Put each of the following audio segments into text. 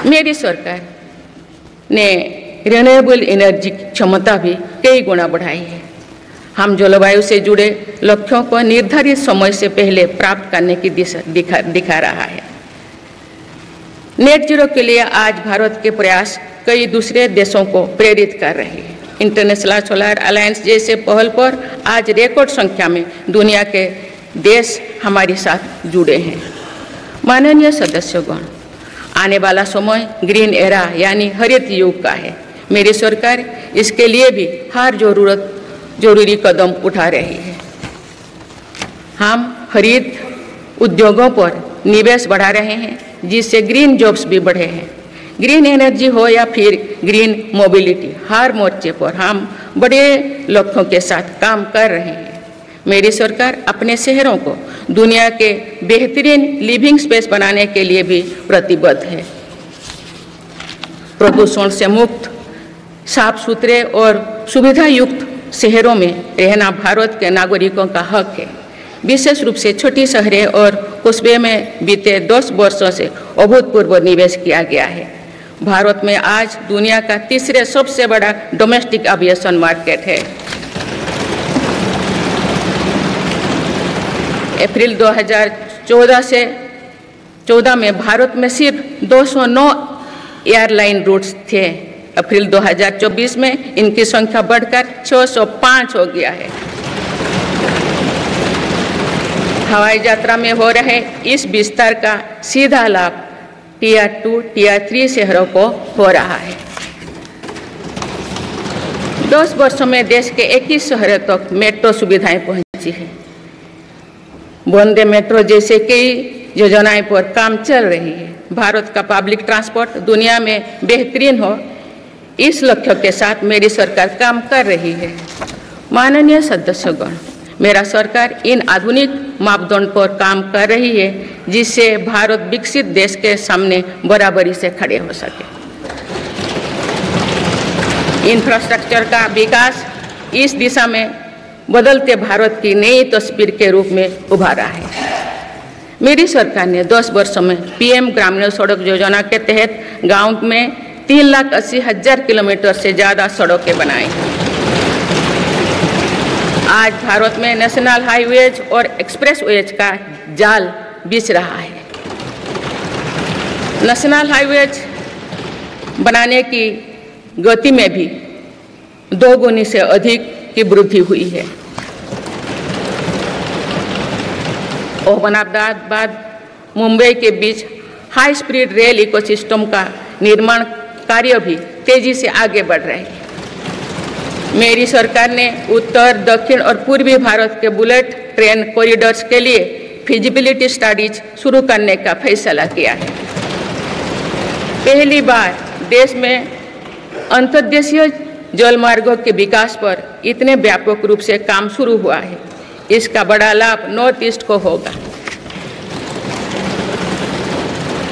मेरी सरकार ने रिन्यूएबल एनर्जी की क्षमता भी कई गुना बढ़ाई है। हम जलवायु से जुड़े लक्ष्यों को निर्धारित समय से पहले प्राप्त करने की दिशा दिखा रहा है। नेट जीरो के लिए आज भारत के प्रयास कई दूसरे देशों को प्रेरित कर रहे हैं। इंटरनेशनल सोलर अलायंस जैसे पहल पर आज रिकॉर्ड संख्या में दुनिया के देश हमारे साथ जुड़े हैं। माननीय सदस्यगण, आने वाला समय ग्रीन एरा यानी हरित युग का है। मेरी सरकार इसके लिए भी हर जरूरी कदम उठा रही है। हम हरित उद्योगों पर निवेश बढ़ा रहे हैं, जिससे ग्रीन जॉब्स भी बढ़े हैं। ग्रीन एनर्जी हो या फिर ग्रीन मोबिलिटी, हर मोर्चे पर हम बड़े लक्ष्यों के साथ काम कर रहे हैं। मेरी सरकार अपने शहरों को दुनिया के बेहतरीन लिविंग स्पेस बनाने के लिए भी प्रतिबद्ध है। प्रदूषण से मुक्त, साफ सुथरे और सुविधा युक्त शहरों में रहना भारत के नागरिकों का हक है। विशेष रूप से छोटी शहरें और कस्बे में बीते 10 वर्षों से अभूतपूर्व निवेश किया गया है। भारत में आज दुनिया का तीसरे सबसे बड़ा डोमेस्टिक एविएशन मार्केट है। अप्रैल 2014 में भारत में सिर्फ 209 एयरलाइन रूट्स थे। अप्रैल 2024 में इनकी संख्या बढ़कर 605 हो गया है। हवाई यात्रा में हो रहे इस विस्तार का सीधा लाभ टियर 2, टियर 3 शहरों को हो रहा है। 10 वर्षों में देश के 21 शहरों तक मेट्रो सुविधाएं पहुंची है। वंदे मेट्रो जैसे कई योजनाएं पर काम चल रही है। भारत का पब्लिक ट्रांसपोर्ट दुनिया में बेहतरीन हो, इस लक्ष्य के साथ मेरी सरकार काम कर रही है। माननीय सदस्यगण, मेरा सरकार इन आधुनिक मापदंड पर काम कर रही है, जिससे भारत विकसित देश के सामने बराबरी से खड़े हो सके। इंफ्रास्ट्रक्चर का विकास इस दिशा में बदलते भारत की नई तस्वीर के रूप में उभारा है। मेरी सरकार ने 10 वर्षों में पीएम ग्रामीण सड़क योजना के तहत गांव में 3,80,000 किलोमीटर से ज़्यादा सड़कें बनाई। आज भारत में नेशनल हाईवेज और एक्सप्रेसवेज का जाल बिछ रहा है। नेशनल हाईवेज बनाने की गति में भी 2 गुनी से अधिक की वृद्धि हुई है। अहमदाबाद मुंबई के बीच हाई स्पीड रेल इकोसिस्टम का निर्माण कार्य भी तेजी से आगे बढ़ रहे हैं। मेरी सरकार ने उत्तर, दक्षिण और पूर्वी भारत के बुलेट ट्रेन कॉरिडोर्स के लिए फिजिबिलिटी स्टडीज शुरू करने का फैसला किया है। पहली बार देश में अंतर्देशीय जलमार्गों के विकास पर इतने व्यापक रूप से काम शुरू हुआ है। इसका बड़ा लाभ नॉर्थ ईस्ट को होगा।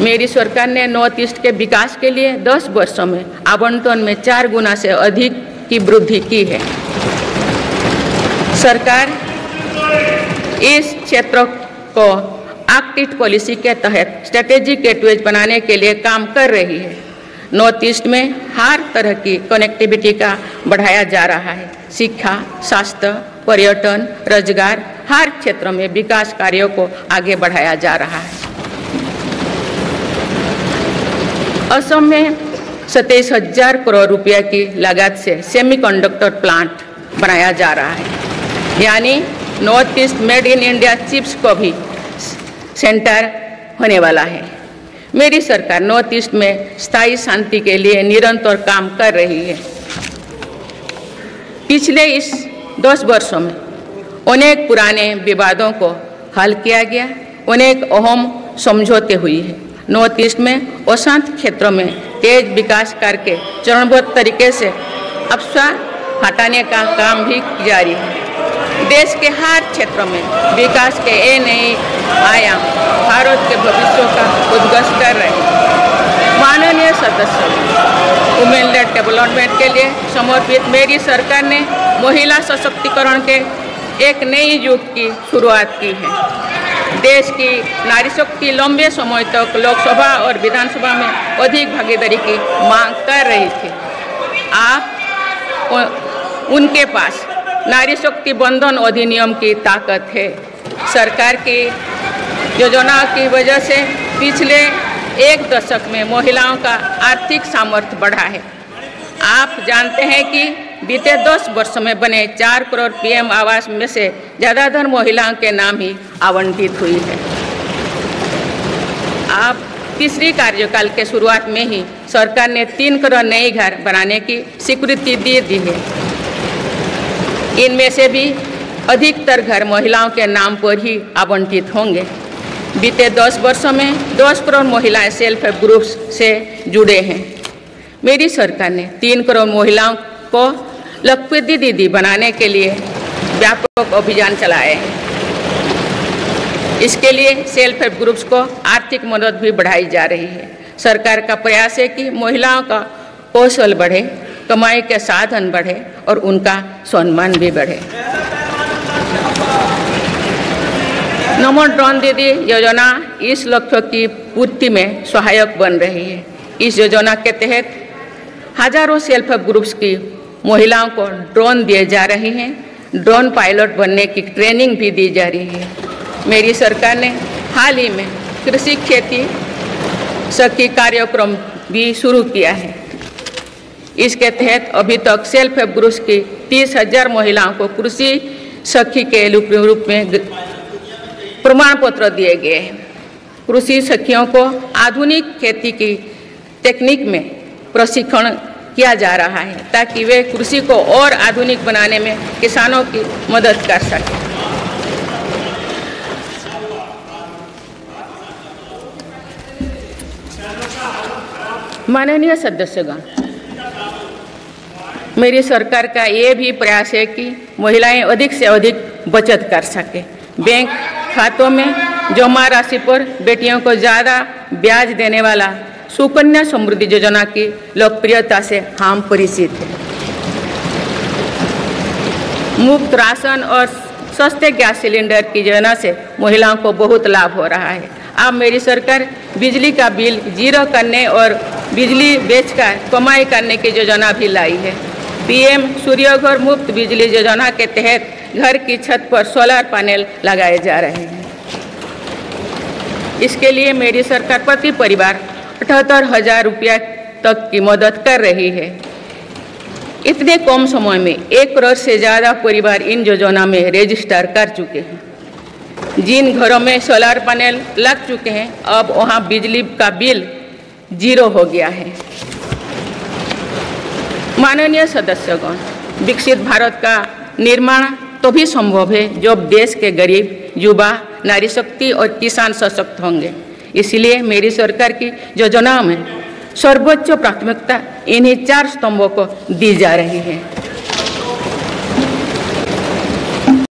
मेरी सरकार ने नॉर्थ ईस्ट के विकास के लिए 10 वर्षों में आवंटन में 4 गुना से अधिक की वृद्धि की है। सरकार इस क्षेत्र को एक्ट ईस्ट पॉलिसी के तहत स्ट्रेटेजिक गेटवेज बनाने के लिए काम कर रही है। नॉर्थ ईस्ट में हर तरह की कनेक्टिविटी का बढ़ाया जा रहा है। शिक्षा, स्वास्थ्य, पर्यटन, रोजगार, हर क्षेत्र में विकास कार्यों को आगे बढ़ाया जा रहा है। असम में 27,000 करोड़ रुपये की लागत से सेमीकंडक्टर प्लांट बनाया जा रहा है। यानी north east made in India chips को भी सेंटर होने वाला है। मेरी सरकार नॉर्थ ईस्ट में स्थायी शांति के लिए निरंतर काम कर रही है। पिछले इस 10 वर्षों में अनेक पुराने विवादों को हल किया गया, अनेक अहम समझौते हुई है। नॉर्थ ईस्ट में अशांत क्षेत्रों में तेज विकास करके चरणबद्ध तरीके से अफवाह हटाने का काम भी जारी है। देश के हर क्षेत्रों में विकास के ये नए आयाम भारत के भविष्य का उद्घोष कर रहे हैं। माननीय सदस्य, वुमेन लेड डेवलपमेंट के लिए समर्पित मेरी सरकार ने महिला सशक्तिकरण के एक नई युग की शुरुआत की है। देश की नारी शक्ति लंबे समय तक लोकसभा और विधानसभा में अधिक भागीदारी की मांग कर रही थी। आप उनके पास नारी शक्ति बंधन अधिनियम की ताकत है। सरकार की योजनाओं की वजह से पिछले एक दशक में महिलाओं का आर्थिक सामर्थ्य बढ़ा है। आप जानते हैं कि बीते 10 वर्षों में बने 4 करोड़ पीएम आवास में से ज़्यादातर महिलाओं के नाम ही आवंटित हुई है। आप तीसरी कार्यकाल के शुरुआत में ही सरकार ने 3 करोड़ नए घर बनाने की स्वीकृति दे दी है। इनमें से भी अधिकतर घर महिलाओं के नाम पर ही आवंटित होंगे। बीते 10 वर्षों में 10 करोड़ महिलाएं सेल्फ हेल्प ग्रुप्स से जुड़े हैं। मेरी सरकार ने 3 करोड़ महिलाओं को लखपति दीदी बनाने के लिए व्यापक अभियान चलाए हैं। इसके लिए सेल्फ हेल्प ग्रुप्स को आर्थिक मदद भी बढ़ाई जा रही है। सरकार का प्रयास है कि महिलाओं का कौशल बढ़े, कमाई के साधन बढ़े और उनका सम्मान भी बढ़े। नमो ड्रोन दीदी योजना इस लक्ष्य की पूर्ति में सहायक बन रही है। इस योजना के तहत हजारों सेल्फ हेल्प ग्रुप्स की महिलाओं को ड्रोन दिए जा रहे हैं। ड्रोन पायलट बनने की ट्रेनिंग भी दी जा रही है। मेरी सरकार ने हाल ही में कृषि खेती सखी कार्यक्रम भी शुरू किया है। इसके तहत अभी तक सेल्फ हेल्प ग्रुप्स की 30,000 महिलाओं को कृषि सखी के रूप में प्रमाण पत्र दिए गए हैं। कृषि सखियों को आधुनिक खेती की टेक्निक में प्रशिक्षण किया जा रहा है ताकि वे कृषि को और आधुनिक बनाने में किसानों की मदद कर सकें। माननीय सदस्यगण, मेरी सरकार का ये भी प्रयास है कि महिलाएं अधिक से अधिक बचत कर सकें। बैंक खातों में जमा राशि पर बेटियों को ज़्यादा ब्याज देने वाला सुकन्या समृद्धि योजना की लोकप्रियता से हम परिचित हैं। मुफ्त राशन और सस्ते गैस सिलेंडर की योजना से महिलाओं को बहुत लाभ हो रहा है। अब मेरी सरकार बिजली का बिल जीरो करने और बिजली बेचकर कमाई करने की योजना भी लाई है। पीएम सूर्यघर मुफ्त बिजली योजना के तहत घर की छत पर सोलर पैनल लगाए जा रहे हैं। इसके लिए मेरी सरकार प्रति परिवार 78,000 रुपया तक की मदद कर रही है। इतने कम समय में 1 करोड़ से ज़्यादा परिवार इन योजना में रजिस्टर कर चुके हैं। जिन घरों में सोलर पैनल लग चुके हैं, अब वहां बिजली का बिल जीरो हो गया है। माननीय सदस्यगण, विकसित भारत का निर्माण तभी संभव है जब देश के गरीब, युवा, नारी शक्ति और किसान सशक्त होंगे। इसलिए मेरी सरकार की योजनाओं में सर्वोच्च प्राथमिकता इन्हीं 4 स्तंभों को दी जा रही है।